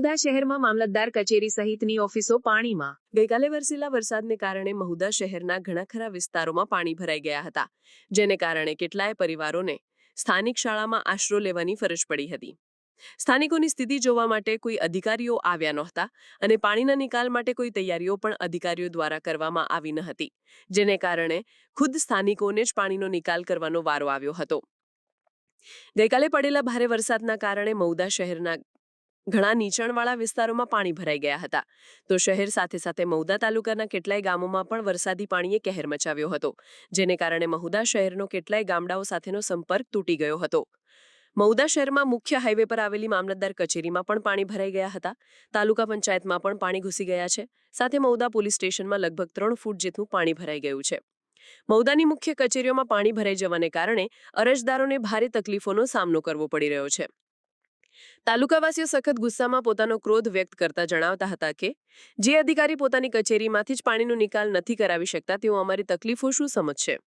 મહુધા શહેરમાં મામલતદાર કચેરી સહિતની ઓફિસો પાણીમાં। ગઈકાલે વરસેલા વરસાદને કારણે મહુધા શહેરના ઘણા ખરા વિસ્તારોમાં પાણી ભરાઈ ગયા હતા, જેને કારણે કેટલાય પરિવારોને સ્થાનિક શાળામાં આશરો લેવાની ફરજ પડી હતી। સ્થાનિકોની સ્થિતિ જોવા માટે કોઈ અધિકારીઓ આવ્યા નહોતા અને પાણીના નિકાલ માટે કોઈ તૈયારીઓ પણ અધિકારીઓ દ્વારા કરવામાં આવી ન હતી, જેને કારણે ખુદ સ્થાનિકોને જ પાણીનો નિકાલ કરવાનો વારો આવ્યો હતો। ગઈકાલે પડેલા ભારે વરસાદના કારણે મહુધા શહેરના ઘણા નીચાણવાળા વિસ્તારોમાં પાણી ભરાઈ ગયા હતા, તો શહેર સાથે સાથે મહુધા તાલુકાના કેટલાય ગામોમાં પણ વરસાદી પાણીએ કહેર મચાવ્યો હતો, જેને કારણે મહુધા શહેરનો કેટલાય ગામડાઓ સાથેનો સંપર્ક તૂટી ગયો હતો। મહુધા શહેરમાં મુખ્ય હાઈવે પર આવેલી મામલતદાર કચેરીમાં પણ પાણી ભરાઈ ગયા હતા। તાલુકા પંચાયતમાં પણ પાણી ઘૂસી ગયા છે, સાથે મહુધા પોલીસ સ્ટેશનમાં લગભગ 3 ફૂટ જેટલું પાણી ભરાઈ ગયું છે। મહુધાની મુખ્ય કચેરીઓમાં પાણી ભરાઈ જવાને કારણે અરજદારોને ભારે તકલીફોનો સામનો કરવો પડી રહ્યો છે। તાલુકાવાસીઓ સખત ગુસ્સામાં પોતાનો ક્રોધ વ્યક્ત કરતા જણાવતા હતા કે જે અધિકારી પોતાની કચેરીમાંથી જ પાણીનો નિકાલ નથી કરાવી શકતા, તેઓ અમારી તકલીફો શું સમજશે।